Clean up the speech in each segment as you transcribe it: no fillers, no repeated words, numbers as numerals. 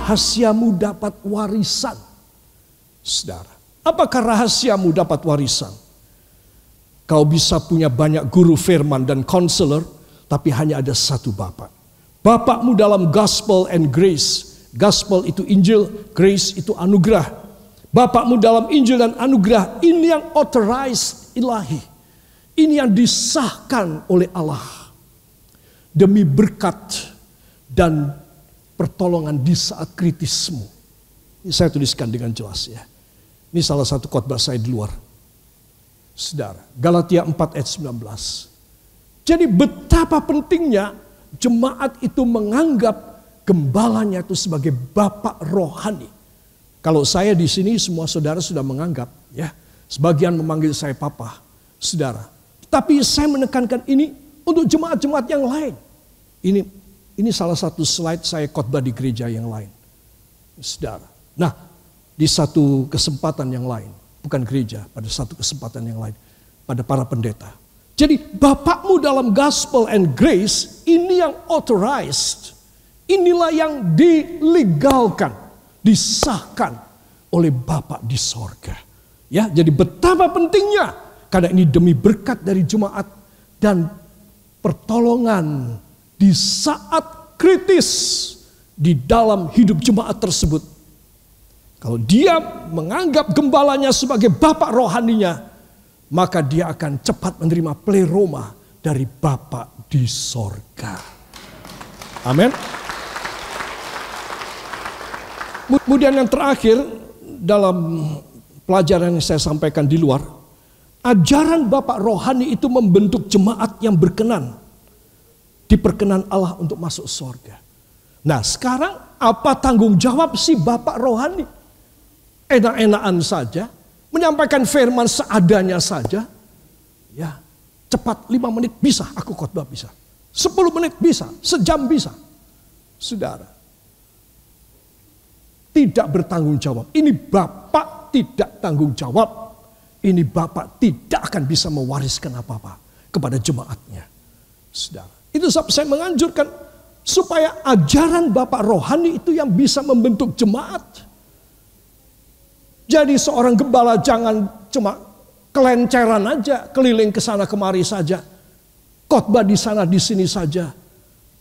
rahasiamu dapat warisan. Saudara, apakah rahasiamu dapat warisan? Kau bisa punya banyak guru firman dan konselor, tapi hanya ada satu Bapa. Bapakmu dalam gospel and grace. Gospel itu Injil, grace itu anugerah. Bapakmu dalam Injil dan anugerah, ini yang authorized ilahi. Ini yang disahkan oleh Allah. Demi berkat dan pertolongan di saat kritismu. Ini saya tuliskan dengan jelas ya. Ini salah satu khotbah saya di luar. Saudara, Galatia 4 ayat 19. Jadi betapa pentingnya jemaat itu menganggap gembalanya itu sebagai bapak rohani. Kalau saya di sini semua saudara sudah menganggap ya. Sebagian memanggil saya papa, saudara. Tapi saya menekankan ini untuk jemaat-jemaat yang lain. Ini salah satu slide saya khotbah di gereja yang lain. Saudara. Nah, di satu kesempatan yang lain, bukan gereja, pada satu kesempatan yang lain, pada para pendeta. Jadi bapakmu dalam gospel and grace, ini yang authorized. Inilah yang dilegalkan, disahkan oleh Bapa di sorga. Ya, jadi betapa pentingnya, karena ini demi berkat dari jemaat dan pertolongan di saat kritis di dalam hidup jemaat tersebut. Kalau dia menganggap gembalanya sebagai bapak rohaninya, maka dia akan cepat menerima pleroma dari Bapa di sorga. Amin. Kemudian yang terakhir dalam pelajaran yang saya sampaikan di luar, ajaran bapak rohani itu membentuk jemaat yang berkenan, diperkenan Allah untuk masuk sorga. Nah sekarang apa tanggung jawab si bapak rohani? Enak-enakan saja, menyampaikan firman seadanya saja. Ya, cepat 5 menit bisa, aku khotbah bisa. 10 menit bisa, sejam bisa. Saudara, tidak bertanggung jawab. Ini bapak tidak tanggung jawab. Ini bapak tidak akan bisa mewariskan apa-apa kepada jemaatnya. Saudara, itu sebab saya menganjurkan supaya ajaran bapak rohani itu yang bisa membentuk jemaat. Jadi seorang gembala jangan cuma kelenceran aja, keliling ke sana kemari saja. Khotbah di sana di sini saja.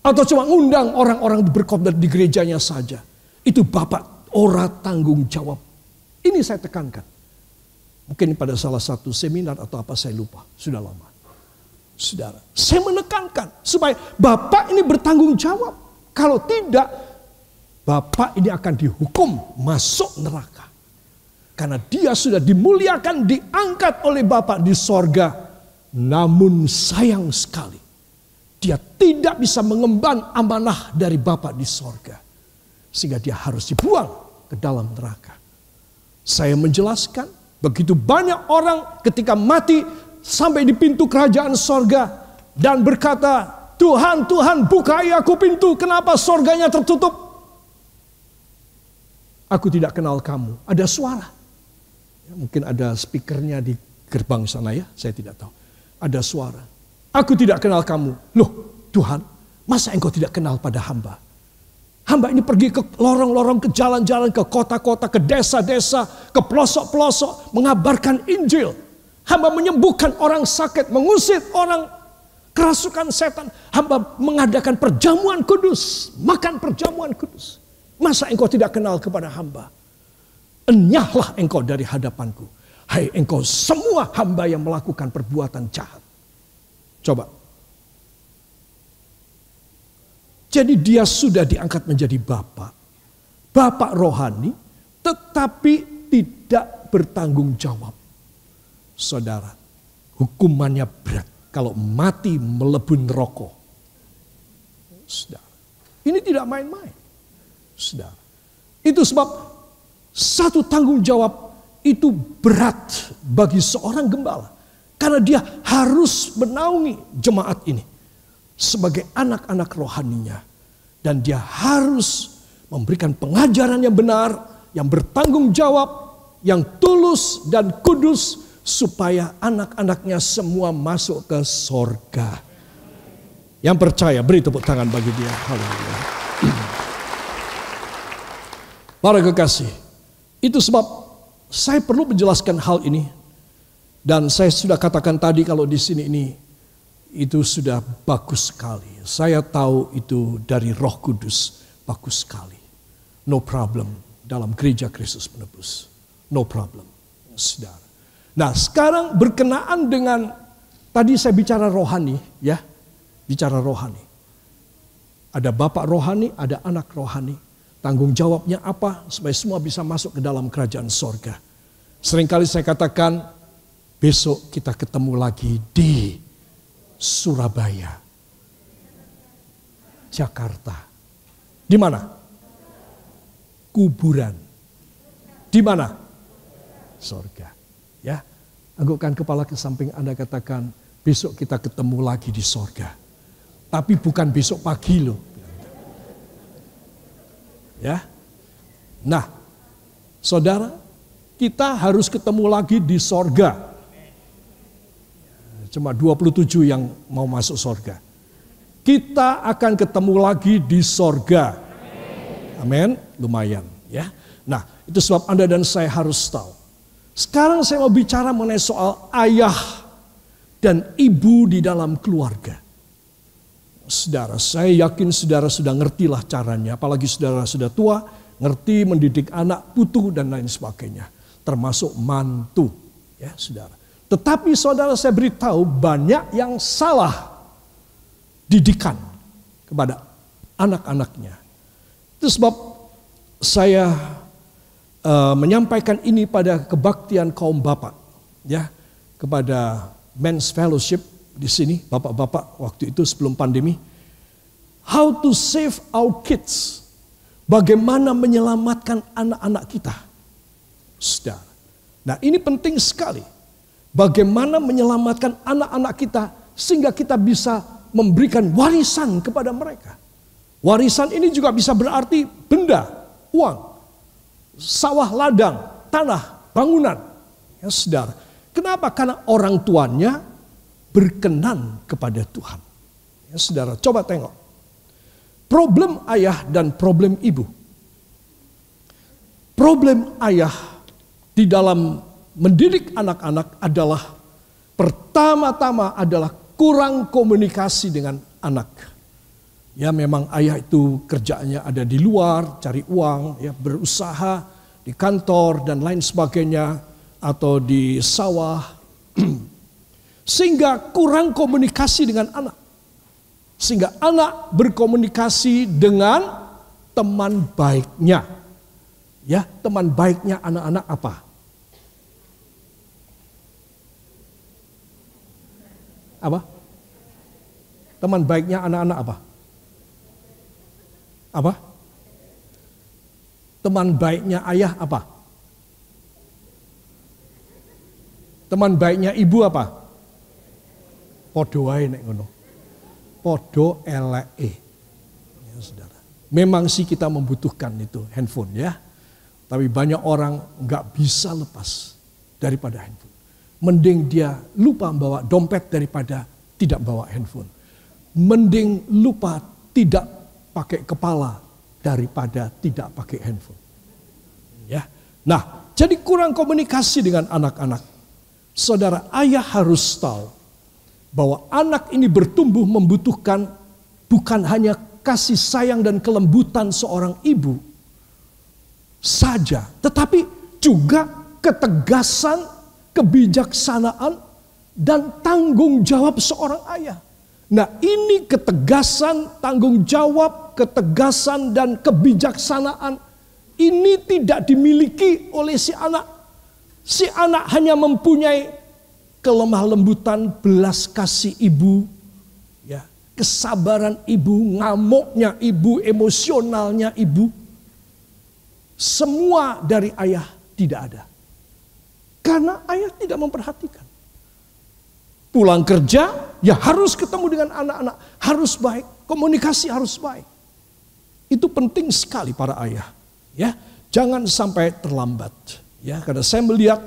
Atau cuma ngundang orang-orang berkhotbah di gerejanya saja. Itu bapak ora tanggung jawab. Ini saya tekankan. Mungkin pada salah satu seminar atau apa saya lupa, sudah lama. Saudara, saya menekankan supaya bapak ini bertanggung jawab. Kalau tidak, bapak ini akan dihukum masuk neraka. Karena dia sudah dimuliakan, diangkat oleh Bapa di sorga. Namun sayang sekali, dia tidak bisa mengemban amanah dari Bapa di sorga. Sehingga dia harus dibuang ke dalam neraka. Saya menjelaskan, begitu banyak orang ketika mati sampai di pintu kerajaan sorga. Dan berkata, Tuhan, Tuhan bukai aku pintu, kenapa sorganya tertutup? Aku tidak kenal kamu. Ada suara. Ya, mungkin ada speakernya di gerbang sana ya, saya tidak tahu. Ada suara. Aku tidak kenal kamu. Loh Tuhan, masa engkau tidak kenal pada hamba? Hamba ini pergi ke lorong-lorong, ke jalan-jalan, ke kota-kota, ke desa-desa, ke pelosok-pelosok, mengabarkan Injil. Hamba menyembuhkan orang sakit, mengusir orang kerasukan setan. Hamba mengadakan perjamuan kudus, makan perjamuan kudus. Masa engkau tidak kenal kepada hamba? Enyahlah engkau dari hadapanku. Hai engkau semua hamba yang melakukan perbuatan jahat. Coba. Jadi dia sudah diangkat menjadi bapak. Bapak rohani, tetapi tidak bertanggung jawab. Saudara, hukumannya berat. Kalau mati melebur neraka. Saudara, ini tidak main-main. Saudara, itu sebab satu tanggung jawab itu berat bagi seorang gembala. Karena dia harus menaungi jemaat ini sebagai anak-anak rohaninya. Dan dia harus memberikan pengajaran yang benar, yang bertanggung jawab, yang tulus dan kudus. Supaya anak-anaknya semua masuk ke sorga. Yang percaya beri tepuk tangan bagi dia. Haleluya. Para kekasih, itu sebab saya perlu menjelaskan hal ini. Dan saya sudah katakan tadi kalau di sini ini itu sudah bagus sekali. Saya tahu itu dari Roh Kudus, bagus sekali. No problem dalam gereja Kristus Penebus. No problem, saudara. Nah, sekarang berkenaan dengan tadi saya bicara rohani, ya. Bicara rohani. Ada bapak rohani, ada anak rohani. Tanggung jawabnya apa supaya semua bisa masuk ke dalam kerajaan sorga. Seringkali saya katakan, besok kita ketemu lagi di Surabaya, Jakarta. Di mana? Kuburan. Di mana? Sorga. Ya, anggukkan kepala ke samping Anda, katakan, besok kita ketemu lagi di sorga. Tapi bukan besok pagi loh. Ya. Nah, saudara, kita harus ketemu lagi di sorga. Cuma 27 yang mau masuk sorga. Kita akan ketemu lagi di sorga. Amin. Lumayan, ya. Nah, itu sebab Anda dan saya harus tahu. Sekarang saya mau bicara mengenai soal ayah dan ibu di dalam keluarga. Saudara, saya yakin saudara sudah ngertilah caranya. Apalagi saudara sudah tua, ngerti mendidik anak, putu dan lain sebagainya. Termasuk mantu, ya saudara. Tetapi saudara, saya beritahu banyak yang salah didikan kepada anak-anaknya. Itu sebab saya menyampaikan ini pada kebaktian kaum bapak, ya, kepada Men's Fellowship di sini, bapak-bapak waktu itu sebelum pandemi. How to save our kids. Bagaimana menyelamatkan anak-anak kita. Saudara. Nah, ini penting sekali. Bagaimana menyelamatkan anak-anak kita sehingga kita bisa memberikan warisan kepada mereka. Warisan ini juga bisa berarti benda, uang, sawah ladang, tanah, bangunan. Ya, saudara. Kenapa? Karena orang tuanya berkenan kepada Tuhan. Ya, saudara, coba tengok. Problem ayah dan problem ibu. Problem ayah di dalam mendidik anak-anak adalah pertama-tama adalah kurang komunikasi dengan anak. Ya, memang ayah itu kerjaannya ada di luar, cari uang, ya, berusaha di kantor dan lain sebagainya, atau di sawah. Sehingga kurang komunikasi dengan anak. Sehingga anak berkomunikasi dengan teman baiknya. Ya, teman baiknya anak-anak apa? Apa? Teman baiknya anak-anak apa? Apa? Teman baiknya ayah apa? Teman baiknya ibu apa? Podo wae nek ngono. Podo eleke. Ya, saudara. Memang sih kita membutuhkan itu handphone, ya. Tapi banyak orang nggak bisa lepas daripada handphone. Mending dia lupa bawa dompet daripada tidak bawa handphone. Mending lupa tidak pakai kepala daripada tidak pakai handphone. Ya. Nah, jadi kurang komunikasi dengan anak-anak. Saudara, ayah harus tahu bahwa anak ini bertumbuh membutuhkan bukan hanya kasih sayang dan kelembutan seorang ibu saja, tetapi juga ketegasan, kebijaksanaan, dan tanggung jawab seorang ayah. Nah, ini ketegasan, tanggung jawab, ketegasan, dan kebijaksanaan ini tidak dimiliki oleh si anak. Si anak hanya mempunyai kelemah lembutan, belas kasih ibu, ya, kesabaran ibu, ngamuknya ibu, emosionalnya ibu. Semua dari ayah tidak ada. Karena ayah tidak memperhatikan. Pulang kerja, ya harus ketemu dengan anak-anak. Harus baik, komunikasi harus baik. Itu penting sekali para ayah. Ya, jangan sampai terlambat. Ya, karena saya melihat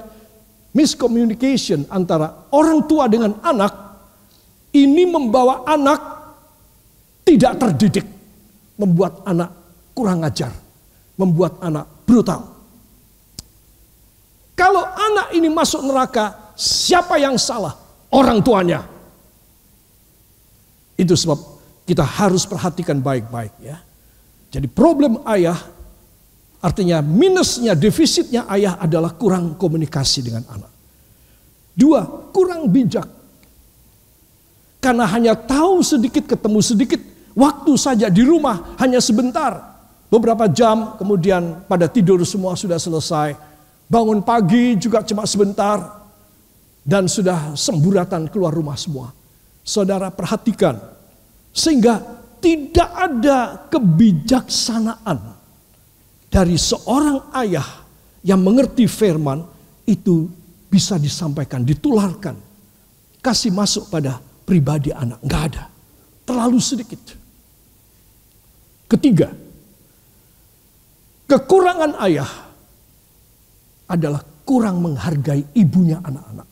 miscommunication antara orang tua dengan anak ini membawa anak tidak terdidik, membuat anak kurang ajar, membuat anak brutal. Kalau anak ini masuk neraka, siapa yang salah? Orang tuanya. Itu sebab kita harus perhatikan baik-baik ya. Jadi problem ayah, artinya minusnya, defisitnya ayah adalah kurang komunikasi dengan anak. 2, kurang bijak. Karena hanya tahu sedikit, ketemu sedikit, waktu saja di rumah hanya sebentar. Beberapa jam, kemudian pada tidur semua sudah selesai. Bangun pagi juga cuma sebentar. Dan sudah semburatan keluar rumah semua. Saudara perhatikan. Sehingga tidak ada kebijaksanaan dari seorang ayah yang mengerti firman itu bisa disampaikan, ditularkan. Kasih masuk pada pribadi anak. Enggak ada. Terlalu sedikit. Ketiga, kekurangan ayah adalah kurang menghargai ibunya anak-anak.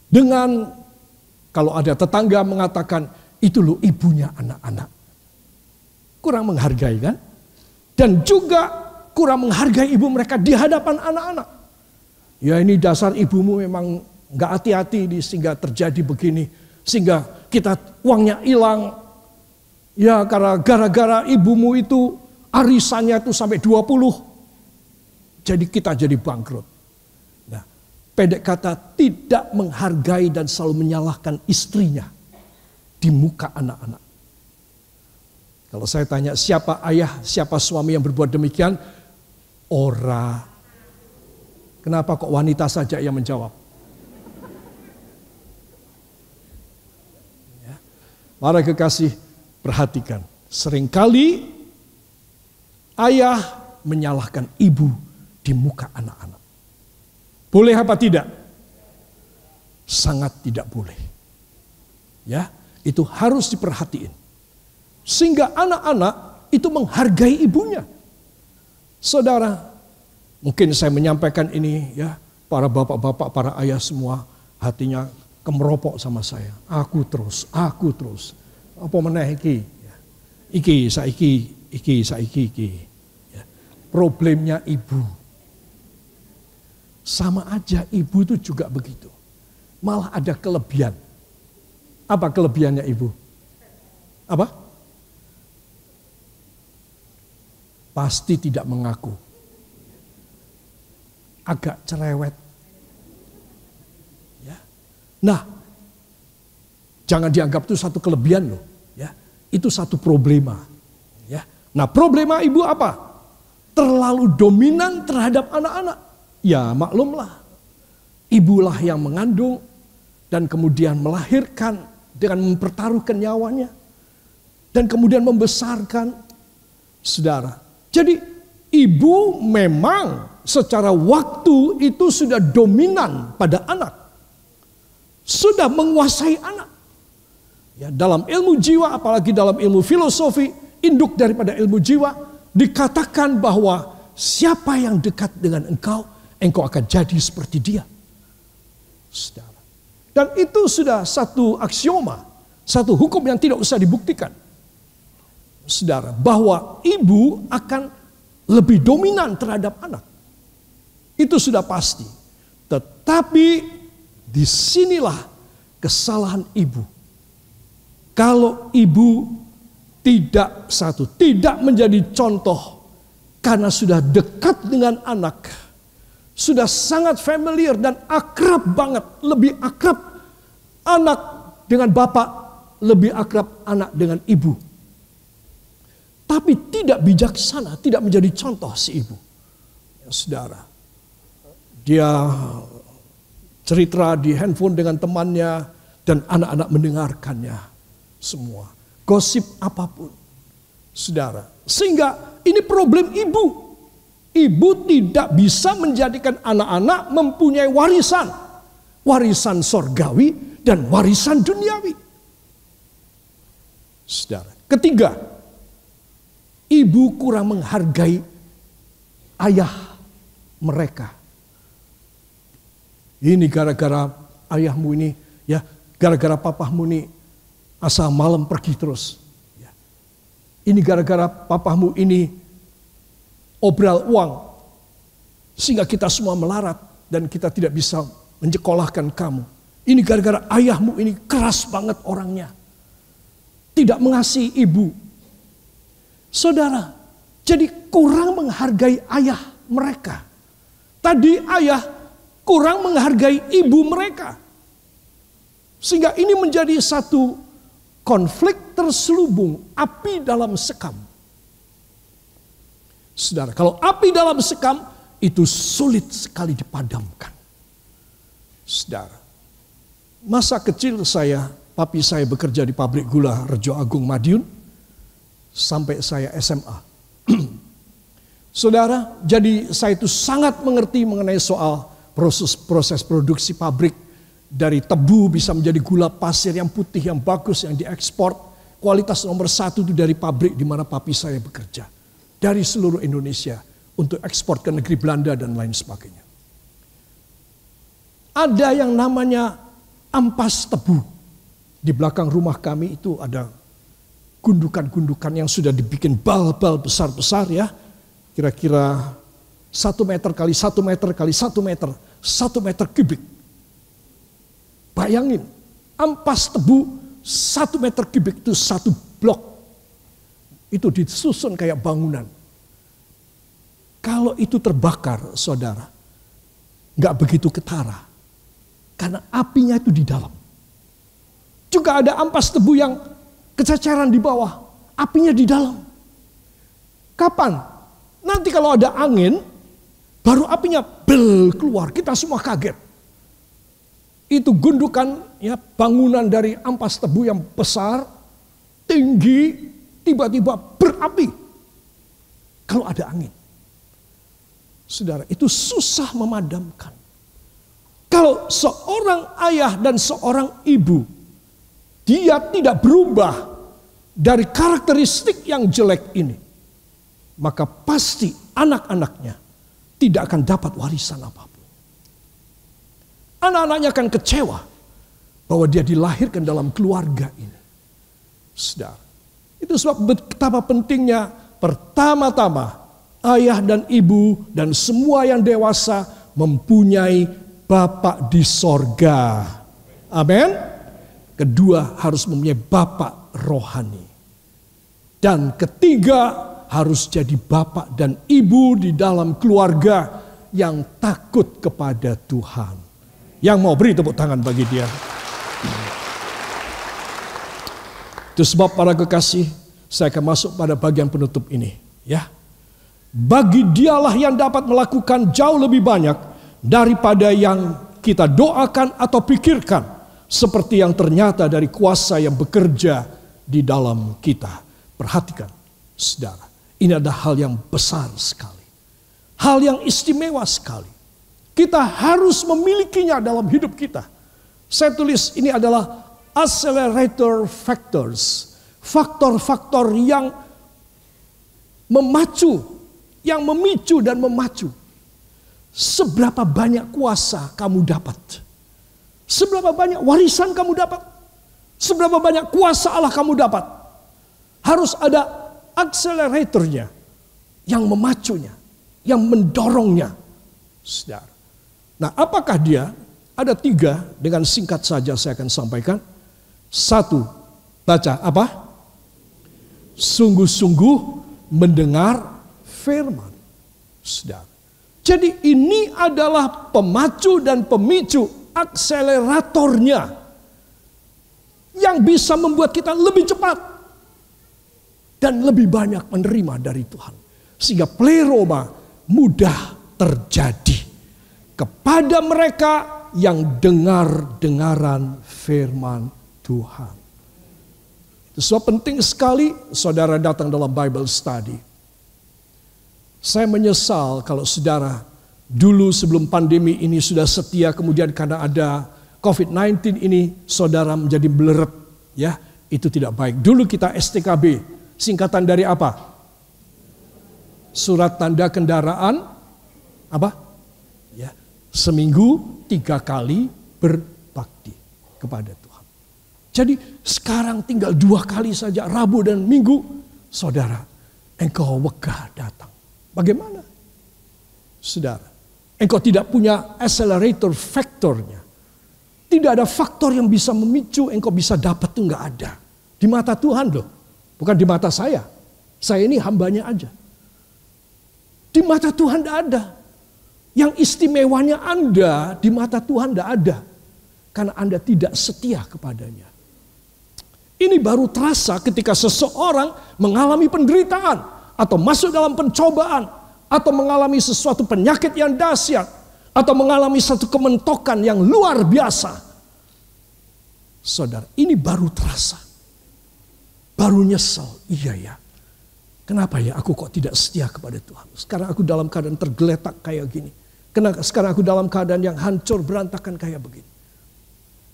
Dengan kalau ada tetangga mengatakan itu loh ibunya anak-anak. Kurang menghargai kan? Dan juga kurang menghargai ibu mereka di hadapan anak-anak. Ya ini dasar ibumu memang gak hati-hati sehingga terjadi begini. Sehingga kita uangnya hilang. Ya karena gara-gara ibumu itu arisannya itu sampai 20. Jadi kita jadi bangkrut. Nah, pendek kata tidak menghargai dan selalu menyalahkan istrinya di muka anak-anak. Kalau saya tanya siapa ayah, siapa suami yang berbuat demikian? Ora. Kenapa kok wanita saja yang menjawab? Ya. Para kekasih, perhatikan. Seringkali ayah menyalahkan ibu di muka anak-anak. Boleh apa tidak? Sangat tidak boleh. Ya, itu harus diperhatiin. Sehingga anak-anak itu menghargai ibunya. Saudara, mungkin saya menyampaikan ini ya, para bapak-bapak, para ayah semua hatinya kemeropok sama saya. Aku terus. Apa meneh iki? Iki saiki. Ya. Problemnya ibu. Sama aja ibu itu juga begitu. Malah ada kelebihan. Apa kelebihannya ibu? Apa? Pasti tidak mengaku. Agak cerewet. Ya. Nah, jangan dianggap itu satu kelebihan loh. Ya. Itu satu problema. Ya. Nah, problema ibu apa? Terlalu dominan terhadap anak-anak. Ya maklumlah, ibulah yang mengandung dan kemudian melahirkan dengan mempertaruhkan nyawanya. Dan kemudian membesarkan saudara. Jadi ibu memang secara waktu itu sudah dominan pada anak. Sudah menguasai anak. Ya, dalam ilmu jiwa, apalagi dalam ilmu filosofi, induk daripada ilmu jiwa, dikatakan bahwa siapa yang dekat dengan engkau akan jadi seperti dia. Saudara. Dan itu sudah satu aksioma, satu hukum yang tidak usah dibuktikan. Saudara, bahwa ibu akan lebih dominan terhadap anak. Itu sudah pasti. Tetapi disinilah kesalahan ibu. Kalau ibu tidak menjadi contoh karena sudah dekat dengan anak, sudah sangat familiar dan akrab banget. Lebih akrab anak dengan bapak, lebih akrab anak dengan ibu. Tapi tidak bijaksana, tidak menjadi contoh si ibu. Ya, saudara, dia cerita di handphone dengan temannya dan anak-anak mendengarkannya semua. Gosip apapun. Saudara, sehingga ini problem ibu. Ibu tidak bisa menjadikan anak-anak mempunyai warisan. Warisan sorgawi dan warisan duniawi. Saudara. Ketiga, ibu kurang menghargai ayah mereka. Ini gara-gara ayahmu ini, ya, gara-gara papahmu ini asal malam pergi terus. Ya. Ini gara-gara papahmu ini obral uang sehingga kita semua melarat dan kita tidak bisa menyekolahkan kamu. Ini gara-gara ayahmu ini keras banget orangnya. Tidak mengasihi ibu. Saudara, jadi kurang menghargai ayah mereka. Tadi ayah kurang menghargai ibu mereka. Sehingga ini menjadi satu konflik terselubung, api dalam sekam. Saudara, kalau api dalam sekam itu sulit sekali dipadamkan. Saudara, masa kecil saya, papi saya bekerja di pabrik gula Rejo Agung Madiun sampai saya SMA. Saudara, jadi saya itu sangat mengerti mengenai soal proses produksi pabrik. Dari tebu bisa menjadi gula pasir yang putih, yang bagus, yang diekspor. Kualitas nomor 1 itu dari pabrik di mana papi saya bekerja. Dari seluruh Indonesia untuk ekspor ke negeri Belanda dan lain sebagainya. Ada yang namanya ampas tebu. Di belakang rumah kami itu ada gundukan-gundukan yang sudah dibikin bal-bal besar-besar ya. Kira-kira 1 meter kali 1 meter kali 1 meter, 1 meter kubik. Bayangin, ampas tebu 1 meter kubik itu 1 blok. Itu disusun kayak bangunan. Kalau itu terbakar, saudara, nggak begitu ketara. Karena apinya itu di dalam. Juga ada ampas tebu yang kececeran di bawah, apinya di dalam. Kapan? Nanti kalau ada angin, baru apinya bel keluar, kita semua kaget. Itu gundukan ya, bangunan dari ampas tebu yang besar, tinggi, tiba-tiba berapi. Kalau ada angin. Saudara, itu susah memadamkan. Kalau seorang ayah dan seorang ibu, dia tidak berubah dari karakteristik yang jelek ini, maka pasti anak-anaknya tidak akan dapat warisan apapun. Anak-anaknya akan kecewa bahwa dia dilahirkan dalam keluarga ini. Saudara, itu sebab betapa pentingnya pertama-tama ayah dan ibu dan semua yang dewasa mempunyai Bapa di sorga. Amin. Kedua, harus mempunyai Bapa rohani. Dan ketiga, harus jadi bapak dan ibu di dalam keluarga yang takut kepada Tuhan. Yang mau beri tepuk tangan bagi dia. Itu sebab para kekasih, saya akan masuk pada bagian penutup ini. Ya, bagi dialah yang dapat melakukan jauh lebih banyak daripada yang kita doakan atau pikirkan. Seperti yang ternyata dari kuasa yang bekerja di dalam kita. Perhatikan, saudara. Ini ada hal yang besar sekali. Hal yang istimewa sekali. Kita harus memilikinya dalam hidup kita. Saya tulis ini adalah accelerator factors. Faktor-faktor yang memacu, yang memicu dan memacu. Seberapa banyak kuasa kamu dapat. Seberapa banyak warisan kamu dapat. Seberapa banyak kuasa Allah kamu dapat. Harus ada akseleratornya, yang memacunya, yang mendorongnya. Saudara. Nah, apakah dia? Ada 3, dengan singkat saja saya akan sampaikan. 1, baca apa? Sungguh-sungguh mendengar firman. Saudara. Jadi ini adalah pemacu dan pemicu, akseleratornya, yang bisa membuat kita lebih cepat dan lebih banyak menerima dari Tuhan. Sehingga pleroma mudah terjadi kepada mereka yang dengar-dengaran firman Tuhan. Itu sebab penting sekali saudara datang dalam Bible study. Saya menyesal kalau saudara dulu sebelum pandemi ini sudah setia, kemudian karena ada COVID-19 ini saudara menjadi meleret. Ya, itu tidak baik. Dulu kita STKB. Singkatan dari apa? Surat tanda kendaraan apa? Ya, seminggu 3 kali berbakti kepada Tuhan. Jadi sekarang tinggal 2 kali saja, Rabu dan Minggu. Saudara, engkau wegah datang. Bagaimana? Saudara, engkau tidak punya accelerator faktornya. Tidak ada faktor yang bisa memicu engkau bisa dapat, itu nggak ada. Di mata Tuhan loh, bukan di mata saya. Saya ini hambanya aja. Di mata Tuhan tidak ada. Yang istimewanya Anda di mata Tuhan tidak ada. Karena Anda tidak setia kepadanya. Ini baru terasa ketika seseorang mengalami penderitaan. Atau masuk dalam pencobaan. Atau mengalami sesuatu penyakit yang dahsyat. Atau mengalami satu kementokan yang luar biasa. Saudara, ini baru terasa. Baru nyesel. Iya ya. Kenapa ya aku kok tidak setia kepada Tuhan? Sekarang aku dalam keadaan tergeletak kayak gini. Kenapa sekarang aku dalam keadaan yang hancur berantakan kayak begini?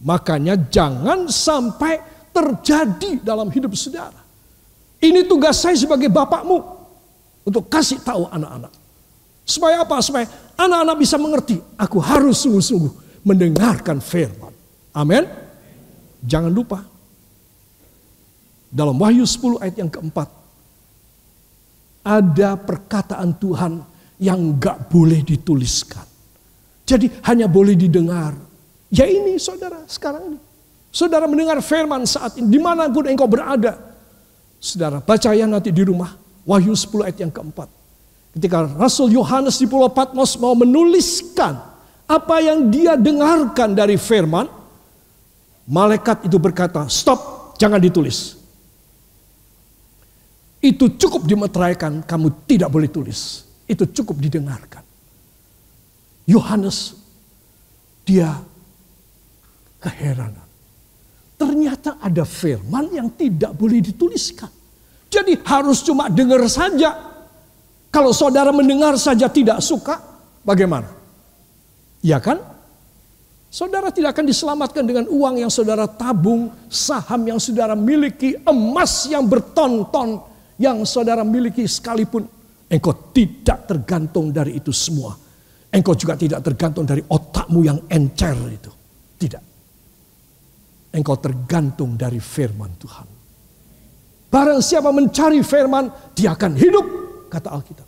Makanya jangan sampai terjadi dalam hidup saudara. Ini tugas saya sebagai bapakmu. Untuk kasih tahu anak-anak. Supaya apa? Supaya anak-anak bisa mengerti. Aku harus sungguh-sungguh mendengarkan firman. Amin. Jangan lupa. Dalam Wahyu 10 ayat yang keempat. Ada perkataan Tuhan yang gak boleh dituliskan. Jadi hanya boleh didengar. Ya ini saudara sekarang ini. Saudara mendengar firman saat ini. Dimanapun engkau berada. Saudara baca ya nanti di rumah. Wahyu 10 ayat yang keempat. Ketika Rasul Yohanes di Pulau Patmos mau menuliskan. Apa yang dia dengarkan dari firman. Malaikat itu berkata, stop, jangan ditulis. Itu cukup dimeteraikan, kamu tidak boleh tulis. Itu cukup didengarkan. Yohanes, dia keheranan. Ternyata ada firman yang tidak boleh dituliskan. Jadi harus cuma dengar saja. Kalau saudara mendengar saja tidak suka, bagaimana? Ya kan? Saudara tidak akan diselamatkan dengan uang yang saudara tabung, saham yang saudara miliki, emas yang berton-ton yang saudara miliki sekalipun. Engkau tidak tergantung dari itu semua. Engkau juga tidak tergantung dari otakmu yang encer itu. Tidak. Engkau tergantung dari firman Tuhan. Barang siapa mencari firman, dia akan hidup, kata Alkitab.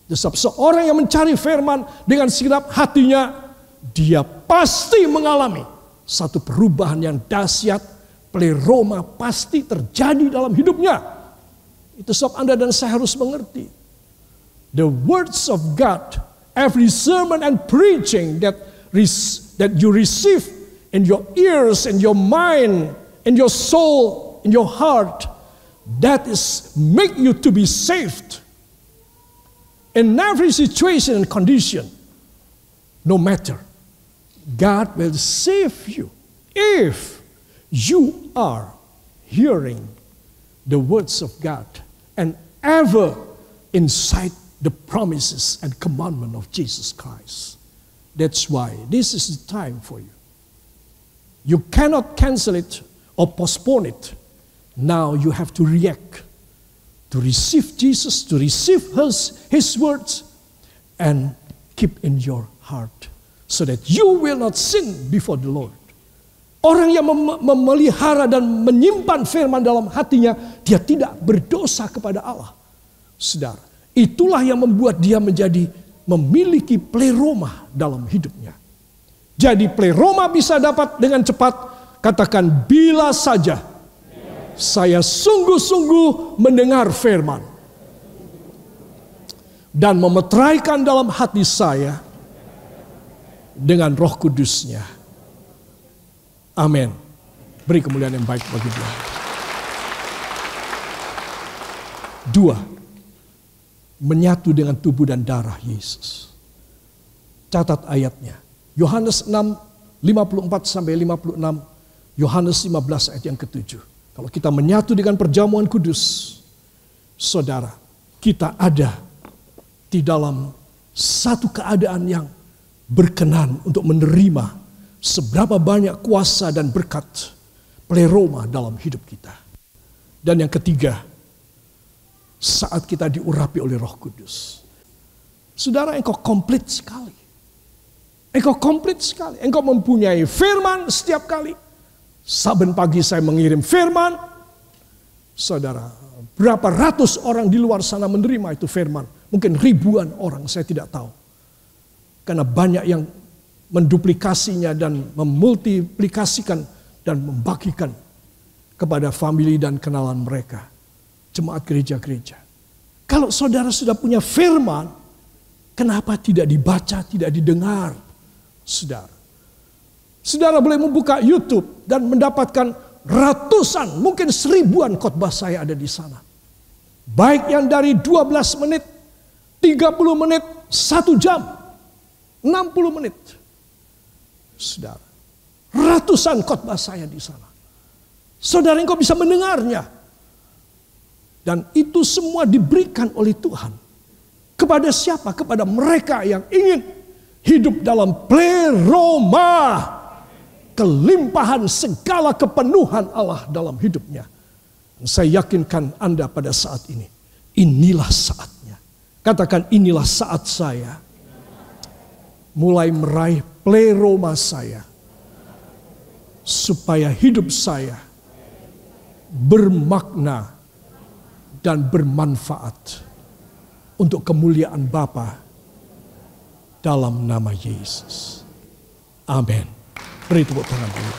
Sebab seorang yang mencari firman dengan segenap hatinya, dia pasti mengalami satu perubahan yang dahsyat. Pleroma pasti terjadi dalam hidupnya. Itu sebab Anda dan saya harus mengerti. The words of God, every sermon and preaching that you receive in your ears, in your mind, in your soul, in your heart, that is make you to be saved. In every situation and condition, no matter, God will save you if you are hearing the words of God and ever inside the promises and commandment of Jesus Christ. That's why this is the time for you. You cannot cancel it or postpone it. Now you have to react, to receive Jesus, to receive His words, and keep in your heart, so that you will not sin before the Lord. Orang yang memelihara dan menyimpan firman dalam hatinya, dia tidak berdosa kepada Allah. Saudara, itulah yang membuat dia memiliki pleroma dalam hidupnya. Jadi pleroma bisa dapat dengan cepat. Katakan, bila saja saya sungguh-sungguh mendengar firman dan memeteraikan dalam hati saya dengan Roh Kudusnya. Amin. Beri kemuliaan yang baik bagi Dia. 2. Menyatu dengan tubuh dan darah Yesus. Catat ayatnya. Yohanes 6, 54-56. Yohanes 15 ayat yang ke-7. Kalau kita menyatu dengan perjamuan kudus, saudara, kita ada di dalam satu keadaan yang berkenan untuk menerima seberapa banyak kuasa dan berkat pleroma dalam hidup kita. Dan yang ketiga, saat kita diurapi oleh Roh Kudus. Saudara, engkau komplit sekali. Engkau komplit sekali. Engkau mempunyai firman setiap kali. Saben pagi saya mengirim firman. Saudara, berapa ratus orang di luar sana menerima itu firman. Mungkin ribuan orang, saya tidak tahu. Karena banyak yang menduplikasinya dan memultiplikasikan dan membagikan kepada famili dan kenalan mereka. Jemaat gereja-gereja. Kalau saudara sudah punya firman, kenapa tidak dibaca, tidak didengar? Saudara boleh membuka YouTube dan mendapatkan ratusan, mungkin 1000-an khotbah saya ada di sana. Baik yang dari 12 menit, 30 menit, 1 jam, 60 menit. Saudara, ratusan khotbah saya di sana. Saudara engkau bisa mendengarnya. Dan itu semua diberikan oleh Tuhan. Kepada siapa? Kepada mereka yang ingin hidup dalam pleroma. Kelimpahan segala kepenuhan Allah dalam hidupnya. Dan saya yakinkan Anda pada saat ini. Inilah saatnya. Katakan, inilah saat saya mulai meraih pleroma saya. Supaya hidup saya bermakna dan bermanfaat untuk kemuliaan Bapa dalam nama Yesus. Amin. Beri tepuk tangan dulu.